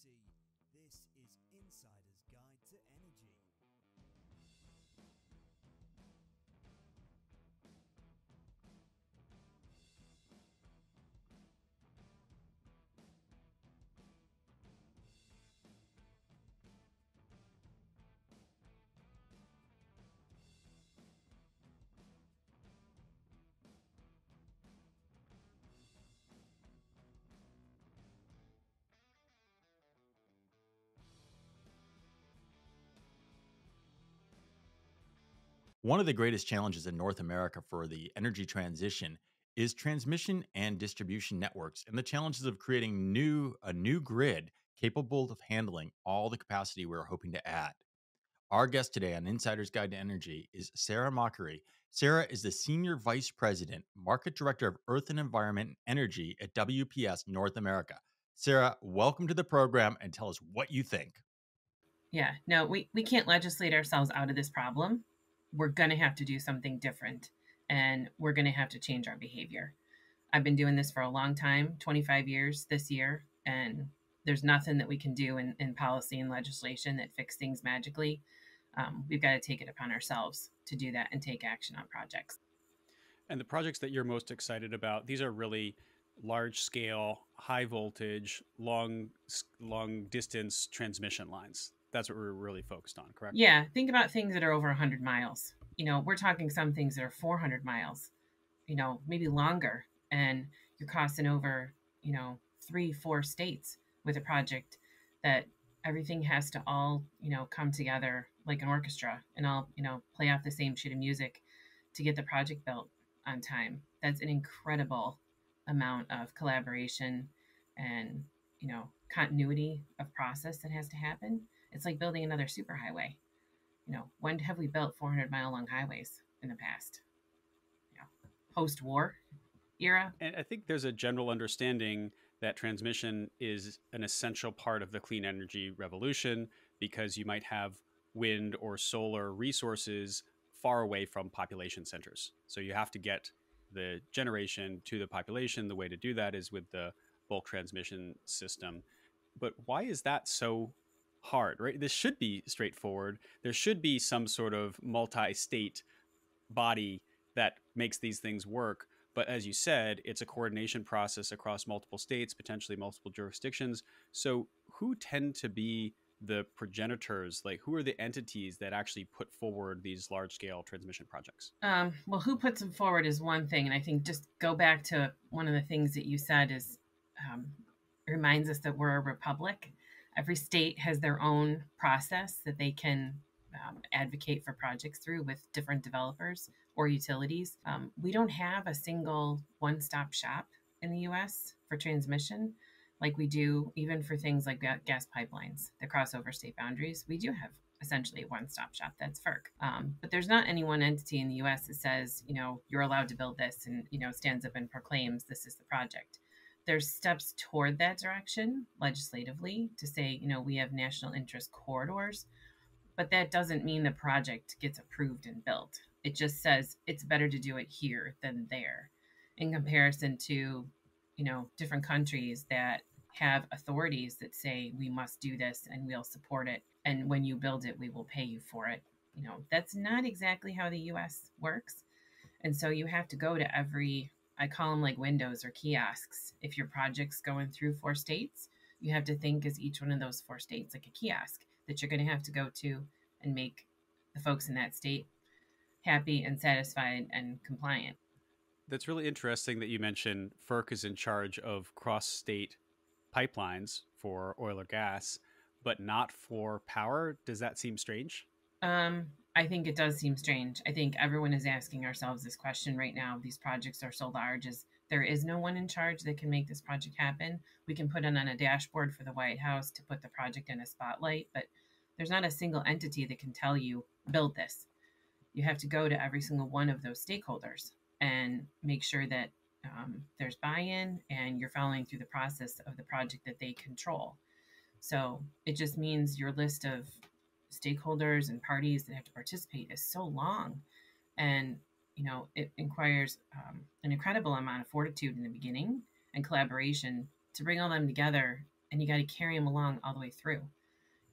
democracy. This is Insider's Guide to Energy. One of the greatest challenges in North America for the energy transition is transmission and distribution networks and the challenges of creating a new grid capable of handling all the capacity we're hoping to add. Our guest today on Insider's Guide to Energy is Sara Mochrie. Sara is the Senior Vice President, Market Director of Earth and Environment and Energy at WPS North America. Sara, welcome to the program and tell us what you think. Yeah, no, we can't legislate ourselves out of this problem. We're going to have to do something different, and we're going to have to change our behavior. I've been doing this for a long time, 25 years this year, and there's nothing that we can do in policy and legislation that fix things magically. We've got to take it upon ourselves to do that and take action on projects. And the projects that you're most excited about, these are really large scale, high voltage, long distance transmission lines. That's what we're really focused on, correct? Yeah, think about things that are over 100 miles. We're talking some things that are 400 miles, maybe longer. And you're crossing over, 3-4 states with a project that everything has to all, come together like an orchestra and all, play off the same sheet of music to get the project built on time. That's an incredible amount of collaboration and, continuity of process that has to happen. It's like building another superhighway. When have we built 400-mile long highways in the past? Post-war era. And I think there's a general understanding that transmission is an essential part of the clean energy revolution because you might have wind or solar resources far away from population centers. So you have to get the generation to the population. The way to do that is with the bulk transmission system. But why is that so hard, right? This should be straightforward. There should be some sort of multi-state body that makes these things work. But as you said, it's a coordination process across multiple states, potentially multiple jurisdictions. So who tend to be the progenitors? Like, who are the entities that actually put forward these large-scale transmission projects? Well, who puts them forward is one thing. And I think just go back to one of the things that you said is reminds us that we're a republic. Every state has their own process that they can advocate for projects through with different developers or utilities. We don't have a single one-stop shop in the U.S. for transmission like we do even for things like gas pipelines that cross over state boundaries. We do have essentially a one-stop shop. That's FERC. But there's not any one entity in the U.S. that says, you're allowed to build this and, stands up and proclaims this is the project. There's steps toward that direction legislatively to say, we have national interest corridors, but that doesn't mean the project gets approved and built. It just says it's better to do it here than there in comparison to, different countries that have authorities that say we must do this and we'll support it. And when you build it, we will pay you for it. That's not exactly how the US works. And so you have to go to I call them like windows or kiosks. If your project's going through 4 states, you have to think as each one of those 4 states like a kiosk that you're going to have to go to and make the folks in that state happy and satisfied and compliant. That's really interesting that you mentioned FERC is in charge of cross-state pipelines for oil or gas, but not for power. Does that seem strange? I think it does seem strange. I think everyone is asking ourselves this question right now. These projects are so large. There is no one in charge that can make this project happen. We can put it on a dashboard for the White House to put the project in a spotlight, but there's not a single entity that can tell you, build this. You have to go to every single one of those stakeholders and make sure that there's buy-in and you're following through the process of the project that they control. So it just means your list of stakeholders and parties that have to participate is so long. And, it requires an incredible amount of fortitude in the beginning and collaboration to bring all them together and you got to carry them along all the way through.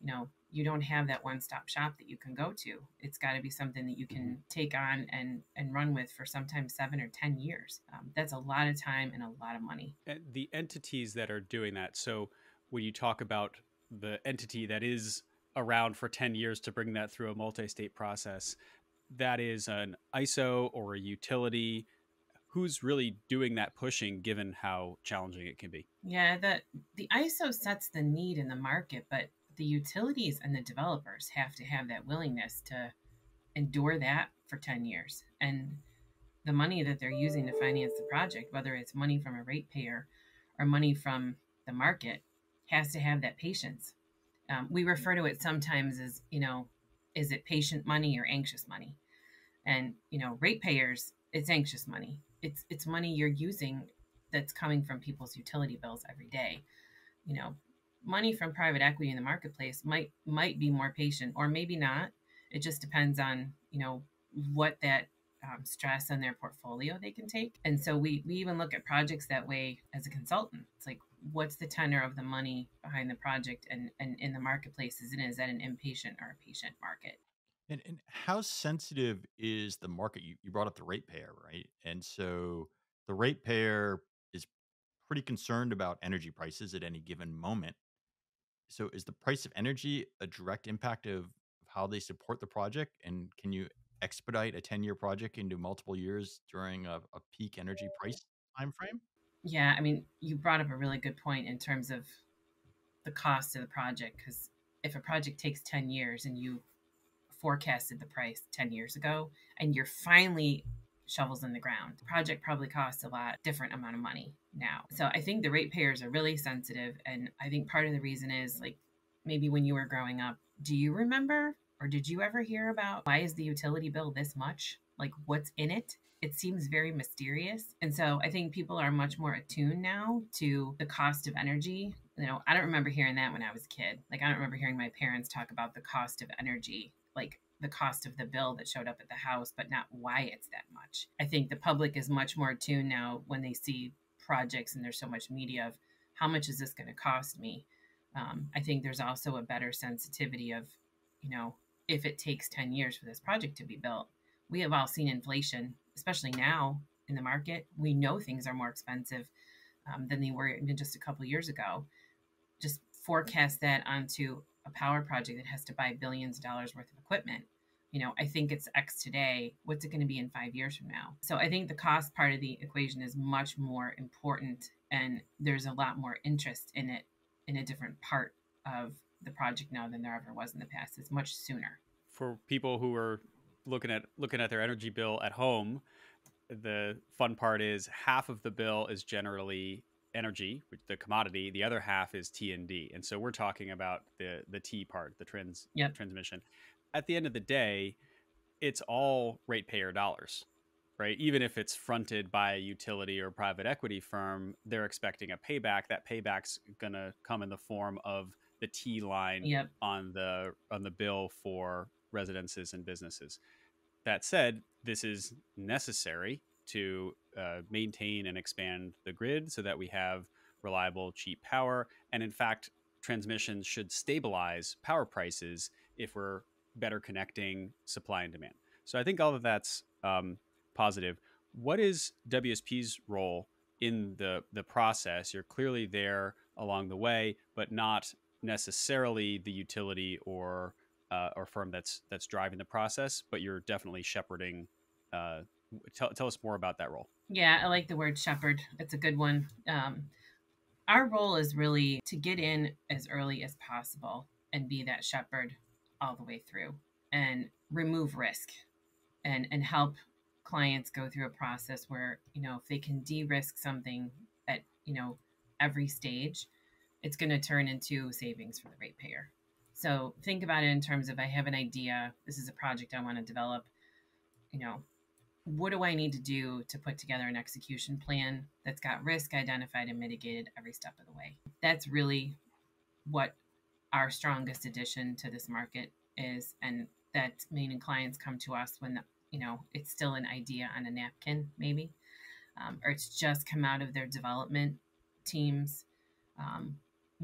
You know, you don't have that one-stop shop that you can go to. It's got to be something that you can take on and run with for sometimes 7 or 10 years. That's a lot of time and a lot of money. And the entities that are doing that. So when you talk about the entity that is around for 10 years to bring that through a multi-state process, that is an ISO or a utility. Who's really doing that pushing, given how challenging it can be? Yeah, the ISO sets the need in the market, but the utilities and the developers have to have that willingness to endure that for 10 years. And the money that they're using to finance the project, whether it's money from a ratepayer or money from the market, has to have that patience. We refer to it sometimes as, you know, is it patient money or anxious money? And, you know, ratepayers, it's anxious money. It's money you're using that's coming from people's utility bills every day. You know, money from private equity in the marketplace might be more patient, or maybe not. It just depends on, you know, what that stress on their portfolio they can take. And so we even look at projects that way as a consultant. It's like, what's the tenor of the money behind the project and in the marketplace? Is that an impatient or a patient market? And how sensitive is the market? You brought up the ratepayer, right? And so the ratepayer is pretty concerned about energy prices at any given moment. So is the price of energy a direct impact of how they support the project? And can you expedite a 10-year project into multiple years during a peak energy price time frame? Yeah, I mean, you brought up a really good point in terms of the cost of the project, because if a project takes 10 years and you forecasted the price 10 years ago and you're finally shovels in the ground, the project probably costs a lot different amount of money now. So I think the ratepayers are really sensitive. And I think part of the reason is, like, maybe when you were growing up, do you remember or did you ever hear about why is the utility bill this much? Like, what's in it? It seems very mysterious. And so I think people are much more attuned now to the cost of energy. You know, I don't remember hearing that when I was a kid. Like, I don't remember hearing my parents talk about the cost of energy, like the cost of the bill that showed up at the house, but not why it's that much. I think the public is much more attuned now when they see projects and there's so much media of how much is this going to cost me. I think there's also a better sensitivity of, you know, if it takes 10 years for this project to be built. We have all seen inflation, especially now in the market. We know things are more expensive than they were even just a couple of years ago. Just forecast that onto a power project that has to buy billions of dollars worth of equipment. You know, I think it's X today. What's it going to be in 5 years from now? So I think the cost part of the equation is much more important, and there's a lot more interest in it in a different part of the project now than there ever was in the past. It's much sooner. For people who are looking at their energy bill at home, the fun part is half of the bill is generally energy, the commodity. The other half is T&D. And so we're talking about the T part, the transmission. At the end of the day, it's all ratepayer dollars, right? Even if it's fronted by a utility or private equity firm, they're expecting a payback. That payback's going to come in the form of the T line on the bill for residences and businesses. That said, this is necessary to maintain and expand the grid so that we have reliable, cheap power. And in fact, transmission should stabilize power prices if we're better connecting supply and demand. So I think all of that's positive. What is WSP's role in the process? You're clearly there along the way, but not necessarily the utility or firm that's driving the process, but you're definitely shepherding. Tell us more about that role. Yeah, I like the word shepherd. It's a good one. Our role is really to get in as early as possible and be that shepherd all the way through and remove risk and help clients go through a process where, you know, if they can de-risk something at, you know, every stage, it's going to turn into savings for the ratepayer. So think about it in terms of, I have an idea. This is a project I want to develop. You know, what do I need to do to put together an execution plan that's got risk identified and mitigated every step of the way? That's really what our strongest addition to this market is. And that meaning clients come to us when, you know, it's still an idea on a napkin, maybe, or it's just come out of their development teams.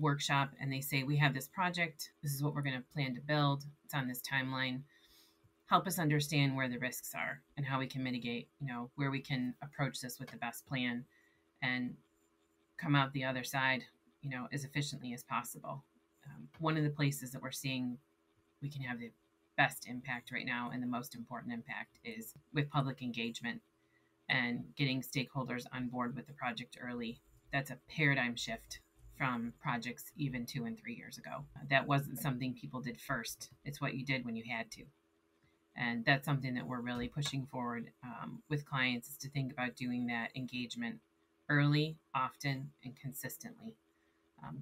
workshop and they say, we have this project, this is what we're going to plan to build, it's on this timeline. Help us understand where the risks are and how we can mitigate, where we can approach this with the best plan and come out the other side, as efficiently as possible. One of the places that we're seeing we can have the best impact right now and the most important impact is with public engagement and getting stakeholders on board with the project early. That's a paradigm shift from projects even 2 and 3 years ago. That wasn't something people did first. It's what you did when you had to. And that's something that we're really pushing forward with clients, is to think about doing that engagement early, often, and consistently.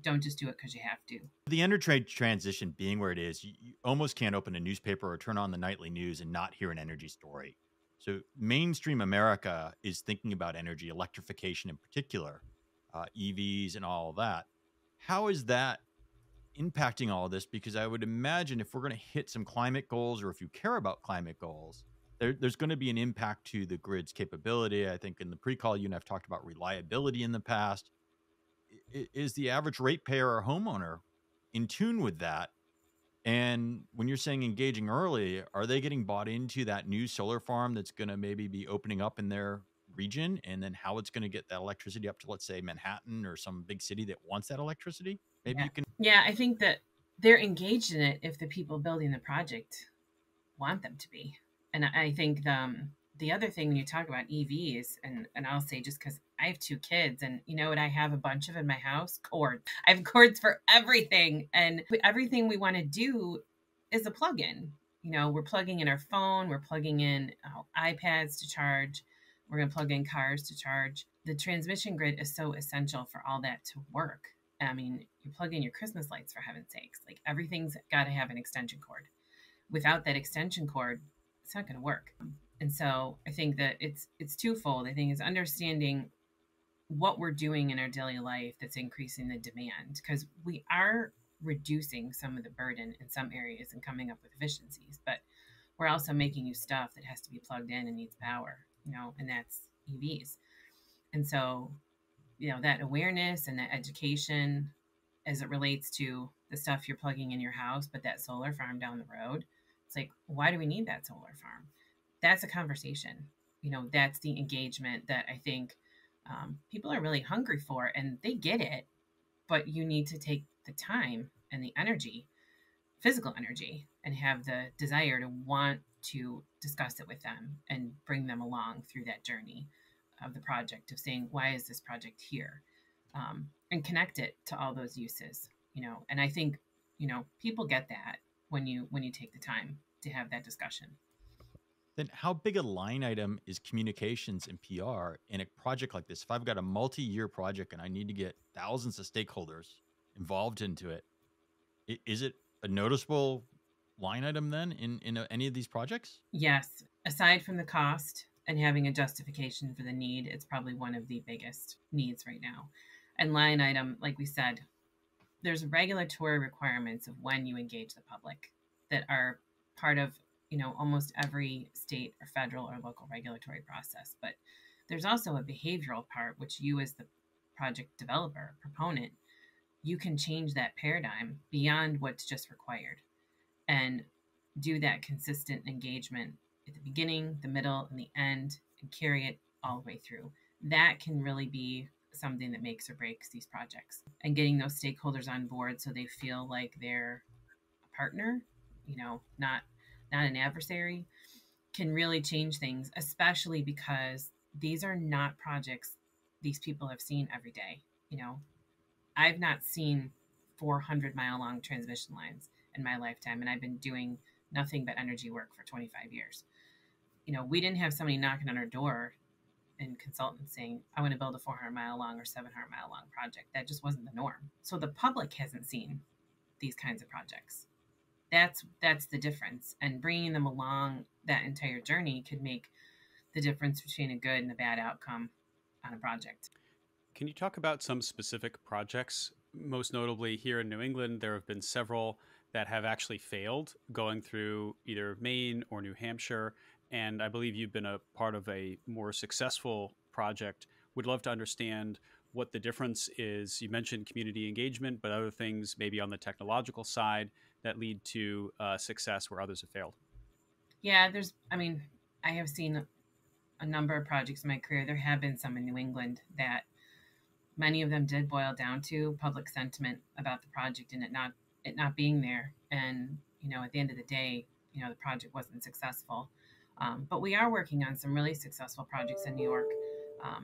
Don't just do it because you have to. The energy transition being where it is, you almost can't open a newspaper or turn on the nightly news and not hear an energy story. So mainstream America is thinking about energy, electrification in particular, EVs and all of that. How is that impacting all of this? Because I would imagine if we're going to hit some climate goals, or if you care about climate goals, there's going to be an impact to the grid's capability. I think in the pre-call, you and I've talked about reliability in the past. Is the average ratepayer or homeowner in tune with that? And when you're saying engaging early, are they getting bought into that new solar farm that's going to maybe be opening up in their region, and then how it's going to get that electricity up to, let's say, Manhattan or some big city that wants that electricity? Maybe you can. Yeah, I think that they're engaged in it if the people building the project want them to be. And I think the other thing when you talk about EVs, and I'll say, just because I have 2 kids, and you know what, I have a bunch of in my house, cords. I have cords for everything, and everything we want to do is a plug-in. We're plugging in our phone, we're plugging in iPads to charge, we're going to plug in cars to charge. The transmission grid is so essential for all that to work. I mean, you plug in your Christmas lights, for heaven's sakes. Like, everything's got to have an extension cord. Without that extension cord, it's not going to work. And so I think that it's twofold. I think it's understanding what we're doing in our daily life that's increasing the demand, because we are reducing some of the burden in some areas and coming up with efficiencies, but we're also making new stuff that has to be plugged in and needs power, and that's EVs. And so, that awareness and that education as it relates to the stuff you're plugging in your house, but that solar farm down the road, it's like, why do we need that solar farm? That's a conversation. That's the engagement that I think people are really hungry for, and they get it, but you need to take the time and the energy, physical energy, and have the desire to want to discuss it with them and bring them along through that journey of the project, of saying, why is this project here? And connect it to all those uses, and I think, people get that when you take the time to have that discussion. Then how big a line item is communications and PR in a project like this? If I've got a multi-year project and I need to get thousands of stakeholders involved into it, is it a noticeable line item then in any of these projects? Yes. Aside from the cost and having a justification for the need, it's probably one of the biggest needs right now. And line item, like we said, there's regulatory requirements of when you engage the public that are part of almost every state or federal or local regulatory process. But there's also a behavioral part, which you, as the project developer, proponent, you can change that paradigm beyond what's just required and do that consistent engagement at the beginning, the middle, and the end, and carry it all the way through. That can really be something that makes or breaks these projects. And getting those stakeholders on board so they feel like they're a partner, not an adversary, can really change things, especially because these are not projects these people have seen every day. I've not seen 400-mile-long transmission lines in my lifetime, and I've been doing nothing but energy work for 25 years. We didn't have somebody knocking on our door and consultants saying, I want to build a 400-mile-long or 700-mile-long project. That just wasn't the norm. So the public hasn't seen these kinds of projects. That's the difference. And bringing them along that entire journey could make the difference between a good and a bad outcome on a project. Can you talk about some specific projects? Most notably here in New England, there have been several that have actually failed, going through either Maine or New Hampshire. And I believe you've been a part of a more successful project. Would love to understand what the difference is. You mentioned community engagement, but other things maybe on the technological side that lead to success where others have failed. Yeah, I have seen a number of projects in my career. There have been some in New England that many of them did boil down to public sentiment about the project and it not being there. And at the end of the day, the project wasn't successful. But we are working on some really successful projects in New York.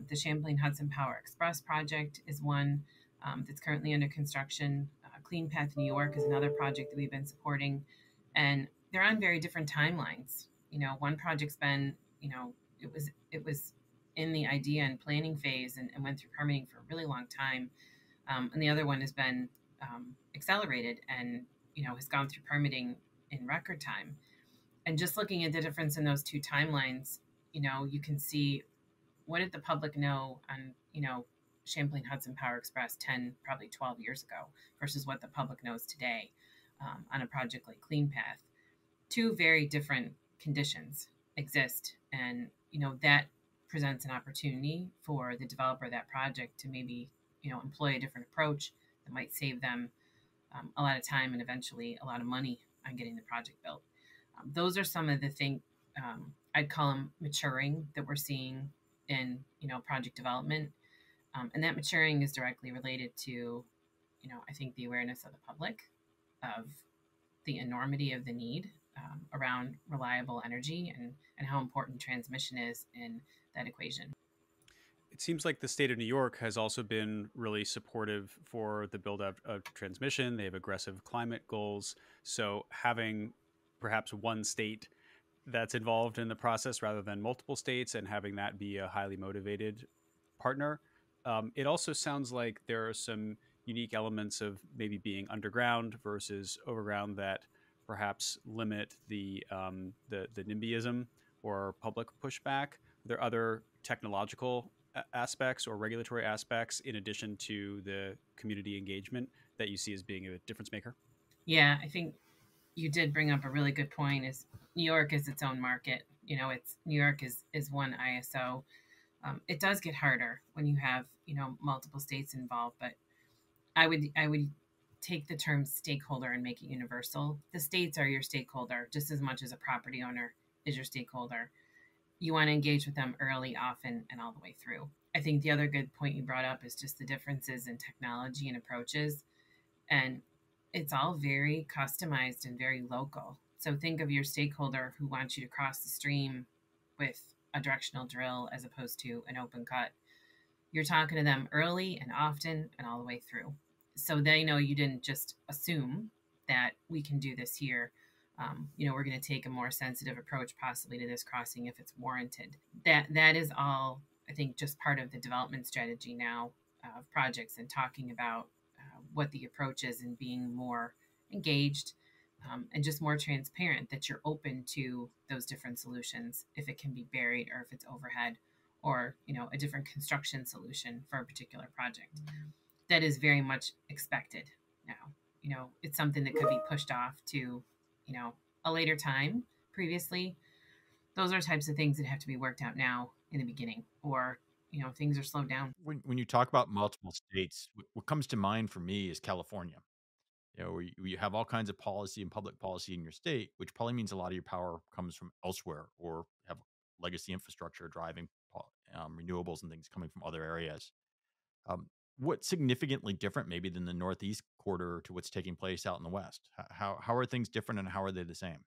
The Champlain Hudson Power Express project is one that's currently under construction. Clean Path New York is another project that we've been supporting, and they're on very different timelines. One project's been, it was in the idea and planning phase and went through permitting for a really long time, and the other one has been accelerated and has gone through permitting in record time. And just looking at the difference in those two timelines, you can see what did the public know on, Champlain Hudson Power Express 10, probably 12 years ago versus what the public knows today on a project like Clean Path. Two very different conditions exist. And, that presents an opportunity for the developer of that project to maybe, employ a different approach that might save them a lot of time and eventually a lot of money on getting the project built. Those are some of the things I'd call them maturing that we're seeing in project development, and that maturing is directly related to I think the awareness of the public of the enormity of the need around reliable energy and how important transmission is in that equation. It seems like the state of New York has also been really supportive for the build up of transmission. They have aggressive climate goals. So having perhaps one state that's involved in the process rather than multiple states and having that be a highly motivated partner. It also sounds like there are some unique elements of maybe being underground versus overground that perhaps limit the NIMBYism or public pushback. Are there other technological aspects or regulatory aspects in addition to the community engagement that you see as being a difference maker? Yeah, I think you did bring up a really good point. Is New York is its own market. It's New York is one ISO. It does get harder when you have multiple states involved, but I would take the term stakeholder and make it universal. The states are your stakeholder just as much as a property owner is your stakeholder. You want to engage with them early, often, and all the way through. I think the other good point you brought up is just the differences in technology and approaches, and it's all very customized and very local. So think of your stakeholder who wants you to cross the stream with a directional drill as opposed to an open cut. You're talking to them early and often and all the way through. So they know you didn't just assume that we can do this here. We're going to take a more sensitive approach possibly to this crossing if it's warranted. That is all, I think, just part of the development strategy now of projects and talking about what the approach is and being more engaged and just more transparent that you're open to those different solutions if it can be buried or if it's overhead or a different construction solution for a particular project. That is very much expected now. It's something that could be pushed off to a later time previously. Those are types of things that have to be worked out now in the beginning, or things are slowed down. When you talk about multiple states, what comes to mind for me is California. Where you have all kinds of policy and public policy in your state, which probably means a lot of your power comes from elsewhere or have legacy infrastructure driving renewables and things coming from other areas. What's significantly different maybe than the Northeast quarter to what's taking place out in the West? How are things different and how are they the same?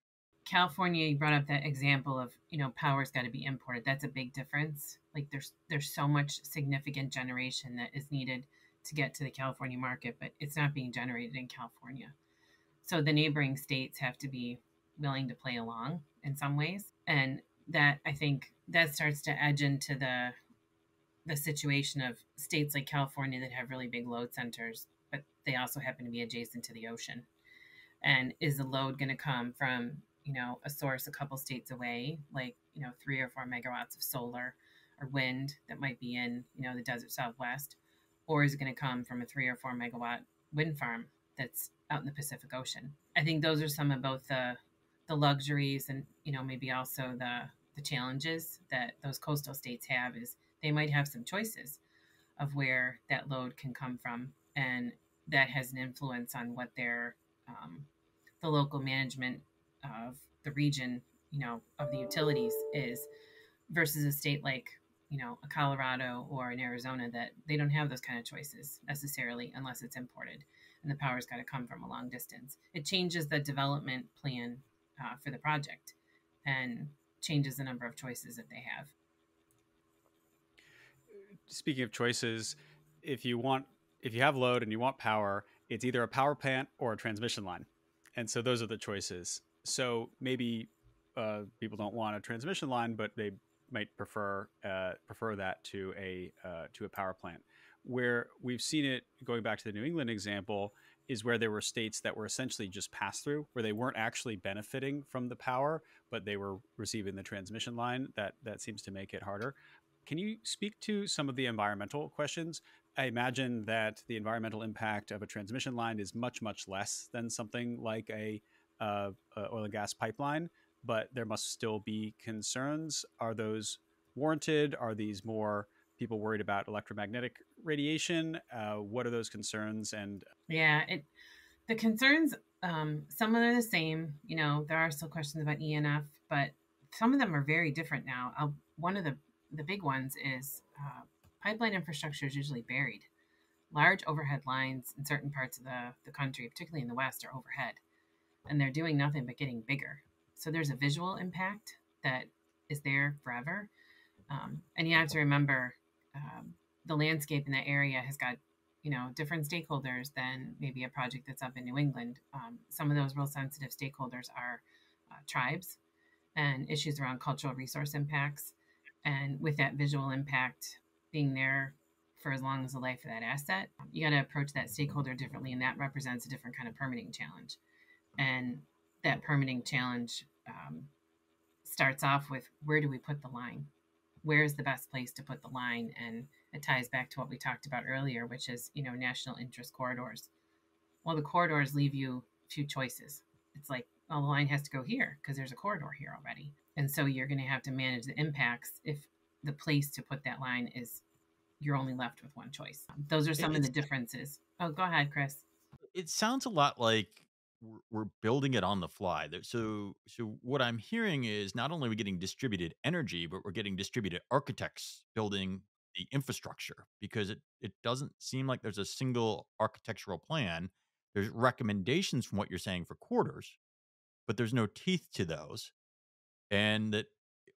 California, you brought up that example of power's got to be imported. That's a big difference. Like there's so much significant generation that is needed to get to the California market, but it's not being generated in California. So the neighboring states have to be willing to play along in some ways, and that I think that starts to edge into the situation of states like California that have really big load centers, but they also happen to be adjacent to the ocean. And is the load going to come from a source a couple states away, like 3 or 4 megawatts of solar or wind that might be in the desert Southwest, or is it going to come from a 3 or 4 megawatt wind farm that's out in the Pacific Ocean? I think those are some of both the luxuries and maybe also the challenges that those coastal states have. Is they might have some choices of where that load can come from. And that has an influence on what the local management of the region, of the utilities is, versus a state like, a Colorado or an Arizona, that they don't have those kind of choices necessarily unless it's imported and the power's got to come from a long distance. It changes the development plan for the project and changes the number of choices that they have. Speaking of choices, if you have load and you want power, it's either a power plant or a transmission line. And so those are the choices. So maybe people don't want a transmission line, but they might prefer that to a power plant. Where we've seen it, going back to the New England example, is where there were states that were essentially just pass through, where they weren't actually benefiting from the power, but they were receiving the transmission line. That seems to make it harder. Can you speak to some of the environmental questions? I imagine that the environmental impact of a transmission line is much, much less than something like a oil and gas pipeline, but there must still be concerns. Are those warranted? Are these more people worried about electromagnetic radiation? What are those concerns? And the concerns, some of them are the same. There are still questions about ENF, but some of them are very different now. One of the big ones is pipeline infrastructure is usually buried. Large overhead lines in certain parts of the country, particularly in the West, are overhead, and they're doing nothing but getting bigger. So there's a visual impact that is there forever. And you have to remember the landscape in that area has got, different stakeholders than maybe a project that's up in New England. Some of those real sensitive stakeholders are tribes and issues around cultural resource impacts. And with that visual impact being there for as long as the life of that asset, you got to approach that stakeholder differently, and that represents a different kind of permitting challenge. And that permitting challenge starts off with, where do we put the line? Where's the best place to put the line? And it ties back to what we talked about earlier, which is, national interest corridors. Well, the corridors leave you a few choices. It's like, well, the line has to go here because there's a corridor here already. And so you're going to have to manage the impacts if the place to put that line is, you're only left with one choice. Those are some of the differences. Oh, go ahead, Chris. It sounds a lot like we're building it on the fly. So what I'm hearing is not only are we getting distributed energy, but we're getting distributed architects building the infrastructure, because it doesn't seem like there's a single architectural plan. There's recommendations from what you're saying for quarters, but there's no teeth to those. And that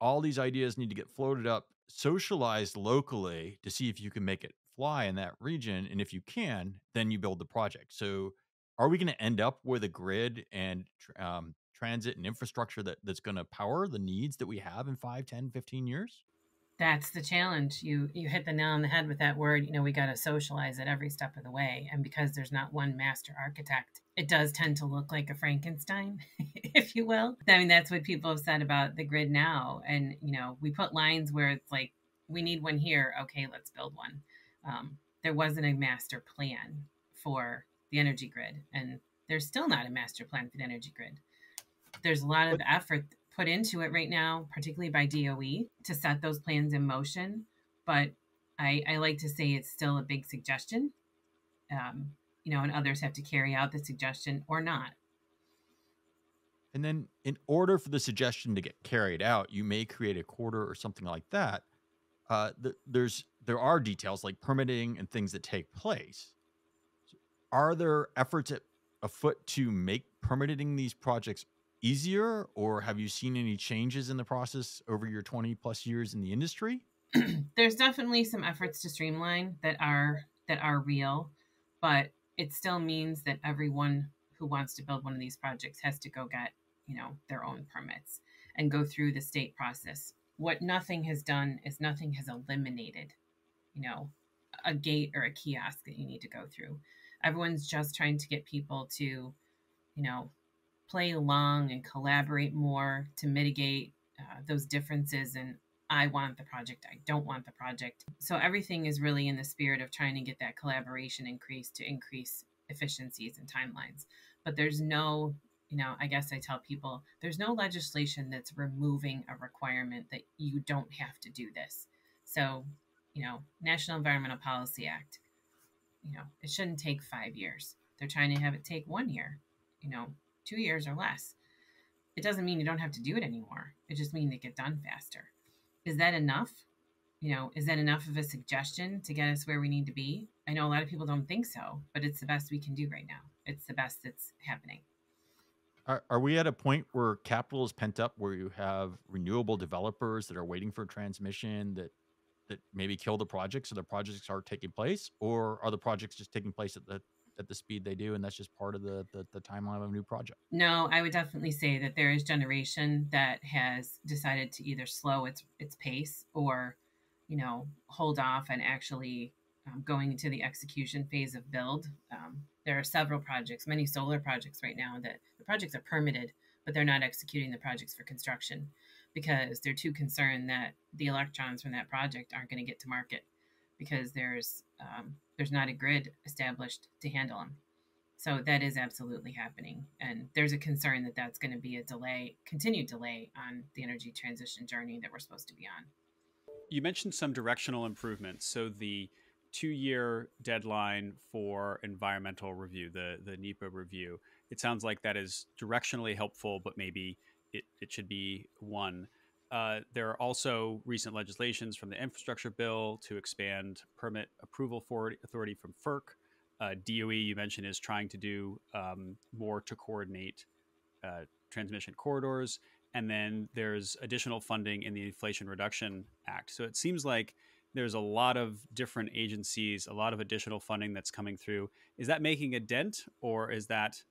all these ideas need to get floated up, socialized locally to see if you can make it fly in that region. And if you can, then you build the project. So are we going to end up with a grid and transit and infrastructure that's going to power the needs that we have in 5, 10, 15 years? That's the challenge. You hit the nail on the head with that word. We got to socialize it every step of the way. And because there's not one master architect, it does tend to look like a Frankenstein, if you will. I mean, that's what people have said about the grid now. And, we put lines where it's like, we need one here. Okay, let's build one. There wasn't a master plan for the energy grid. And there's still not a master plan for the energy grid. There's a lot of effort put into it right now, particularly by DOE, to set those plans in motion. But I like to say it's still a big suggestion, and others have to carry out the suggestion or not. And then in order for the suggestion to get carried out, you may create a quarter or something like that. There are details like permitting and things that take place. Are there efforts afoot to make permitting these projects easier, or have you seen any changes in the process over your 20 plus years in the industry? There's definitely some efforts to streamline that are real, but it still means that everyone who wants to build one of these projects has to go get, their own permits and go through the state process. What nothing has done is nothing has eliminated, a gate or a kiosk that you need to go through. Everyone's just trying to get people to, play along and collaborate more to mitigate those differences. And I want the project, I don't want the project. So everything is really in the spirit of trying to get that collaboration increased to increase efficiencies and timelines. But there's no, I guess I tell people, there's no legislation that's removing a requirement that you don't have to do this. So National Environmental Policy Act, it shouldn't take 5 years. They're trying to have it take 1 year, 2 years or less. It doesn't mean you don't have to do it anymore. It just means it get done faster. Is that enough? Is that enough of a suggestion to get us where we need to be? I know a lot of people don't think so, but it's the best we can do right now. It's the best that's happening. Are we at a point where capital is pent up, where you have renewable developers that are waiting for transmission that maybe kill the project, so the projects are taking place, or are the projects just taking place at the speed they do, and that's just part of the timeline of a new project? No, I would definitely say that there is generation that has decided to either slow its pace or, hold off and actually going into the execution phase of build. There are several projects, many solar projects right now that the projects are permitted, but they're not executing the projects for construction because they're too concerned that the electrons from that project aren't going to get to market because there's not a grid established to handle them. So that is absolutely happening. And there's a concern that that's going to be a continued delay on the energy transition journey that we're supposed to be on. You mentioned some directional improvements. So the 2-year deadline for environmental review, the NEPA review, it sounds like that is directionally helpful, but maybe it should be one. There are also recent legislations from the infrastructure bill to expand permit approval authority from FERC. DOE, you mentioned, is trying to do more to coordinate transmission corridors. And then there's additional funding in the Inflation Reduction Act. So it seems like there's a lot of different agencies, a lot of additional funding that's coming through. Is that making a dent, or is that,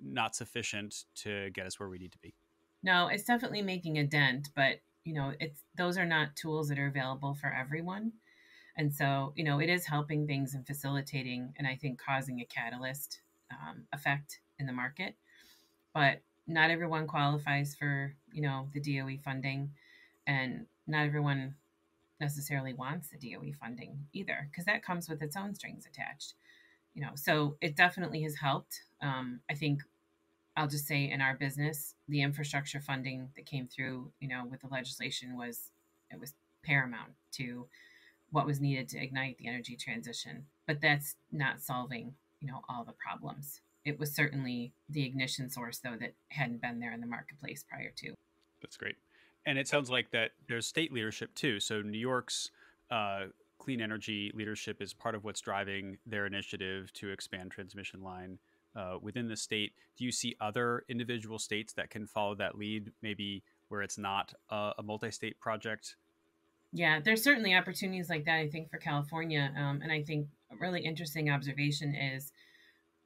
not sufficient to get us where we need to be? No, it's definitely making a dent, but those are not tools that are available for everyone. And so, it is helping things and facilitating, and I think causing a catalyst effect in the market. But not everyone qualifies for, the DOE funding, and not everyone necessarily wants the DOE funding either, because that comes with its own strings attached. So it definitely has helped. I think I'll just say in our business, the infrastructure funding that came through, with the legislation was paramount to what was needed to ignite the energy transition. But that's not solving, all the problems. It was certainly the ignition source, though, that hadn't been there in the marketplace prior to. That's great. And it sounds like that there's state leadership too. So New York's clean energy leadership is part of what's driving their initiative to expand transmission line within the state. Do you see other individual states that can follow that lead, maybe where it's not a multi-state project? Yeah, there's certainly opportunities like that, I think, for California. And I think a really interesting observation is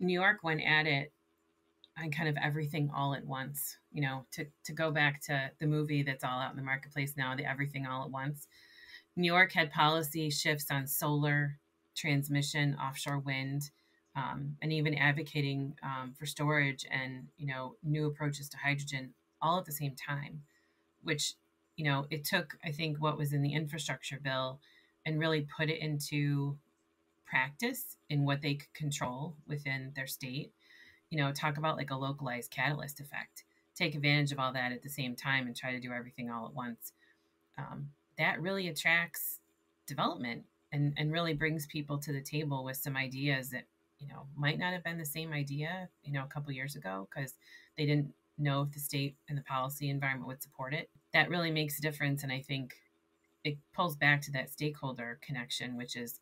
New York went at it on kind of everything all at once. To go back to the movie that's all out in the marketplace now, the Everything All at Once. New York had policy shifts on solar, transmission, offshore wind, and even advocating for storage and new approaches to hydrogen all at the same time, which it took, I think, what was in the infrastructure bill and really put it into practice in what they could control within their state. Talk about like a localized catalyst effect. Take advantage of all that at the same time and try to do everything all at once. That really attracts development and really brings people to the table with some ideas that might not have been the same idea a couple years ago because they didn't know if the state and the policy environment would support it. That really makes a difference, and I think it pulls back to that stakeholder connection, which is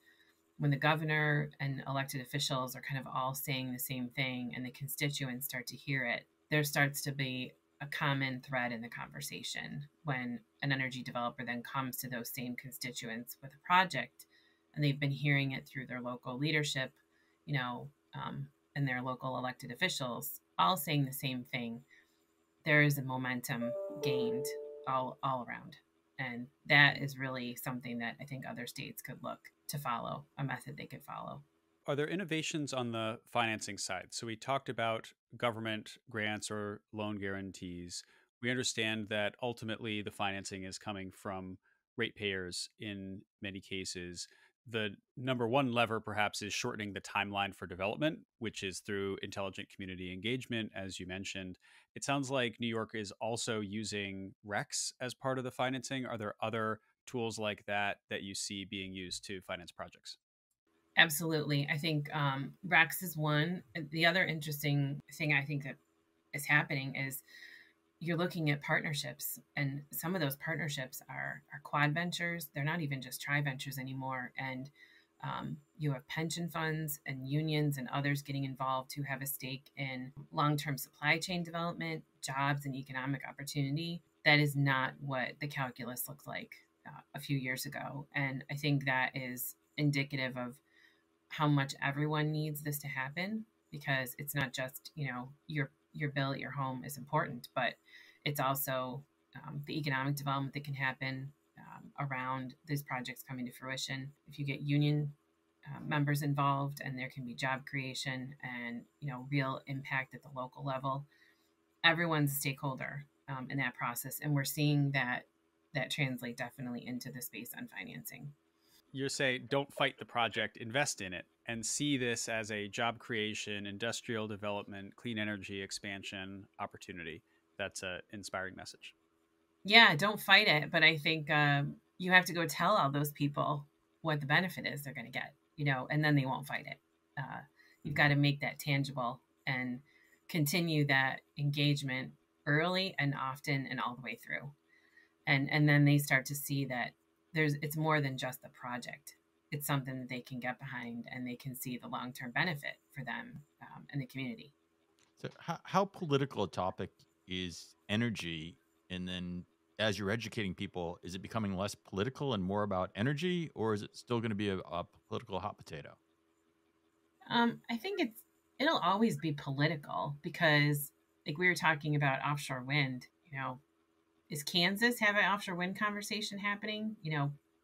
when the governor and elected officials are kind of all saying the same thing and the constituents start to hear it, there starts to be a common thread in the conversation when an energy developer then comes to those same constituents with a project and they've been hearing it through their local leadership, and their local elected officials all saying the same thing. There is a momentum gained all around. And that is really something that I think other states could look to follow, a method they could follow. Are there innovations on the financing side? So we talked about government grants or loan guarantees. We understand that ultimately the financing is coming from ratepayers in many cases. The number one lever perhaps is shortening the timeline for development, which is through intelligent community engagement, as you mentioned. It sounds like New York is also using RECs as part of the financing. Are there other tools like that that you see being used to finance projects? Absolutely. I think Rex is one. The other interesting thing I think that is happening is you're looking at partnerships, and some of those partnerships are quad ventures. They're not even just tri ventures anymore. And you have pension funds and unions and others getting involved who have a stake in long-term supply chain development, jobs, and economic opportunity. That is not what the calculus looked like a few years ago. And I think that is indicative of how much everyone needs this to happen, because it's not just, your bill at your home is important, but it's also the economic development that can happen around these projects coming to fruition. If you get union members involved, and there can be job creation and real impact at the local level, everyone's a stakeholder in that process, and we're seeing that translate definitely into the space on financing. You're saying don't fight the project, invest in it, and see this as a job creation, industrial development, clean energy expansion opportunity. That's an inspiring message. Yeah, don't fight it, but I think you have to go tell all those people what the benefit is they're going to get, and then they won't fight it. You've got to make that tangible and continue that engagement early and often and all the way through. And then they start to see that it's more than just the project. It's something that they can get behind, and they can see the long-term benefit for them and the community. So how political a topic is energy? And then as you're educating people, is it becoming less political and more about energy, or is it still going to be a political hot potato? I think it'll always be political, because like we were talking about offshore wind, is Kansas have an offshore wind conversation happening?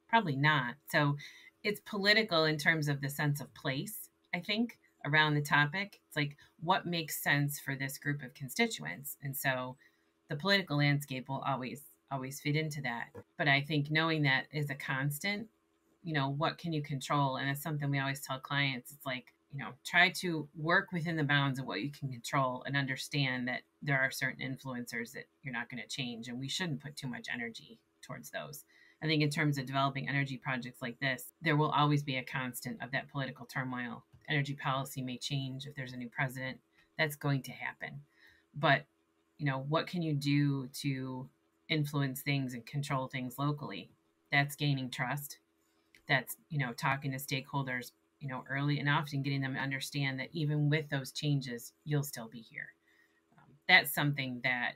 Probably not. So it's political in terms of the sense of place, I think, around the topic. It's like, what makes sense for this group of constituents? And so the political landscape will always fit into that. But I think knowing that is a constant, what can you control? And it's something we always tell clients. It's like, try to work within the bounds of what you can control, and understand that there are certain influencers that you're not going to change, and we shouldn't put too much energy towards those. I think in terms of developing energy projects like this, there will always be a constant of that political turmoil. Energy policy may change if there's a new president. That's going to happen. But, what can you do to influence things and control things locally? That's gaining trust. That's, talking to stakeholders early and often, getting them to understand that even with those changes, you'll still be here. That's something that,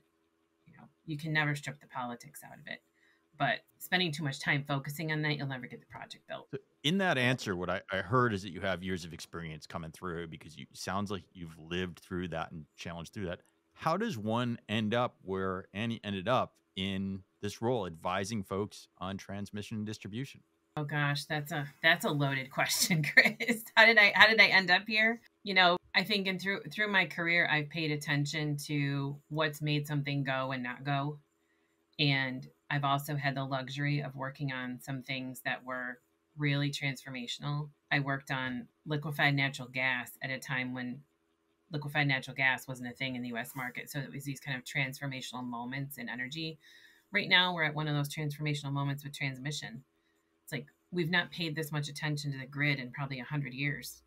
you can never strip the politics out of it. But spending too much time focusing on that, you'll never get the project built. So in that answer, what I heard is that you have years of experience coming through, because sounds like you've lived through that and challenged through that. How does one end up where Annie ended up in this role, advising folks on transmission and distribution? Oh gosh, that's a loaded question, Chris. How did I end up here? I think through my career, I've paid attention to what's made something go and not go. And I've also had the luxury of working on some things that were really transformational. I worked on liquefied natural gas at a time when liquefied natural gas wasn't a thing in the US market. So it was these kind of transformational moments in energy. Right now, we're at one of those transformational moments with transmission. It's like we've not paid this much attention to the grid in probably 100 years.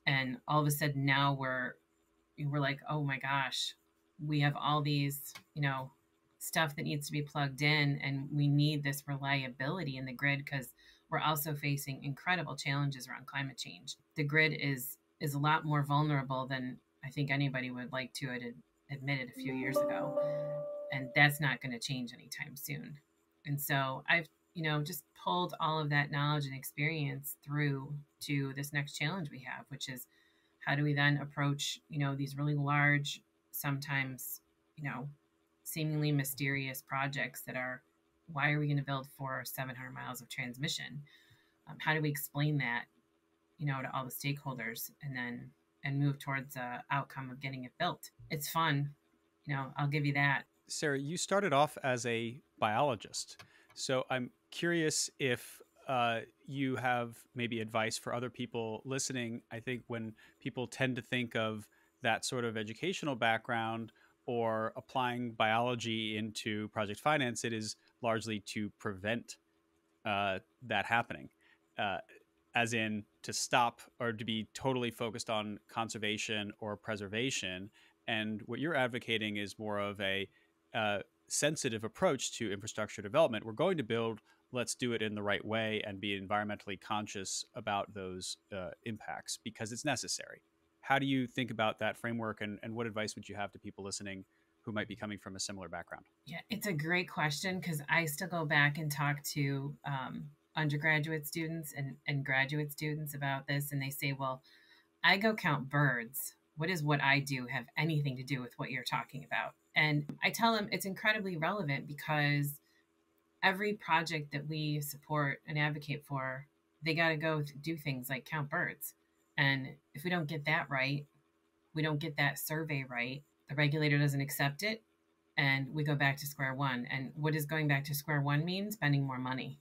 And all of a sudden now we're like, oh my gosh, we have all these, stuff that needs to be plugged in, and we need this reliability in the grid, because we're also facing incredible challenges around climate change. The grid is a lot more vulnerable than I think anybody would like to admit it a few years ago. And that's not going to change anytime soon. And so I've, just pulled all of that knowledge and experience through to this next challenge we have, which is how do we then approach, these really large, sometimes, seemingly mysterious projects that are, why are we going to build 400 or 700 miles of transmission? How do we explain that, to all the stakeholders, and move towards the outcome of getting it built? It's fun. I'll give you that. Sara, you started off as a biologist. So I'm curious if you have maybe advice for other people listening. I think when people tend to think of that sort of educational background or applying biology into project finance, it is largely to prevent that happening, as in to stop or to be totally focused on conservation or preservation. And what you're advocating is more of a sensitive approach to infrastructure development. We're going to build, let's do it in the right way and be environmentally conscious about those impacts because it's necessary. How do you think about that framework, and what advice would you have to people listening who might be coming from a similar background? Yeah, it's a great question because I still go back and talk to undergraduate students and graduate students about this, and they say, well, I go count birds. What does what I do have anything to do with what you're talking about? And I tell them it's incredibly relevant because every project that we support and advocate for, they got to go do things like count birds. And if we don't get that right, we don't get that survey right, the regulator doesn't accept it, and we go back to square one. And what does going back to square one mean? Spending more money.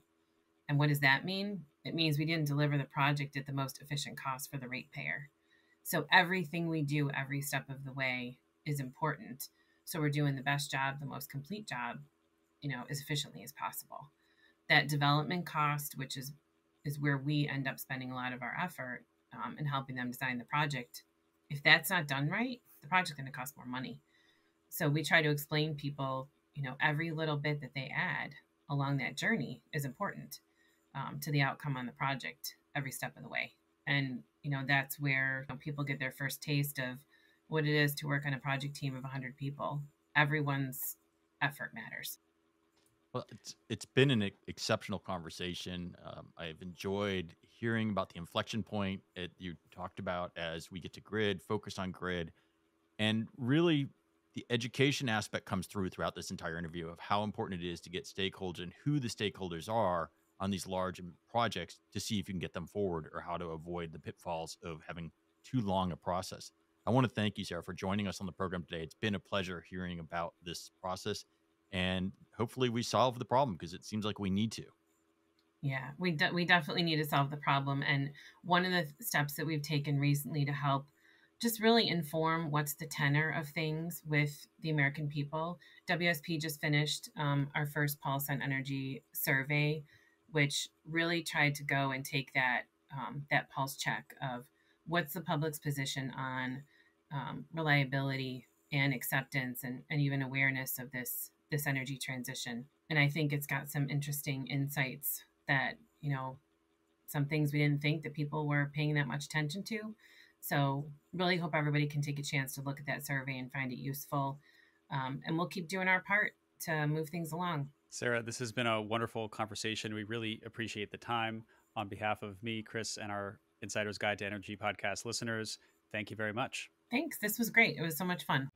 And what does that mean? It means we didn't deliver the project at the most efficient cost for the ratepayer. So everything we do every step of the way is important. So we're doing the best job, the most complete job, as efficiently as possible. That development cost, which is where we end up spending a lot of our effort in helping them design the project. If that's not done right, the project's going to cost more money. So we try to explain people, every little bit that they add along that journey is important to the outcome on the project every step of the way. And, that's where people get their first taste of what it is to work on a project team of 100 people. Everyone's effort matters. Well, it's been an exceptional conversation. I've enjoyed hearing about the inflection point you talked about as we get to grid, focus on grid, and really the education aspect comes throughout this entire interview of how important it is to get stakeholders and who the stakeholders are on these large projects to see if you can get them forward or how to avoid the pitfalls of having too long a process. I want to thank you, Sarah, for joining us on the program today. It's been a pleasure hearing about this process, and hopefully we solve the problem because it seems like we need to. Yeah, we definitely need to solve the problem. And one of the steps that we've taken recently to help just really inform what's the tenor of things with the American people. WSP just finished our first Pulse on Energy survey, which really tried to go and take that pulse check of what's the public's position on reliability and acceptance and even awareness of this energy transition. And I think it's got some interesting insights that, some things we didn't think that people were paying that much attention to. So really hope everybody can take a chance to look at that survey and find it useful. And we'll keep doing our part to move things along. Sarah, this has been a wonderful conversation. We really appreciate the time. On behalf of me, Chris, and our Insider's Guide to Energy podcast listeners, thank you very much. Thanks. This was great. It was so much fun.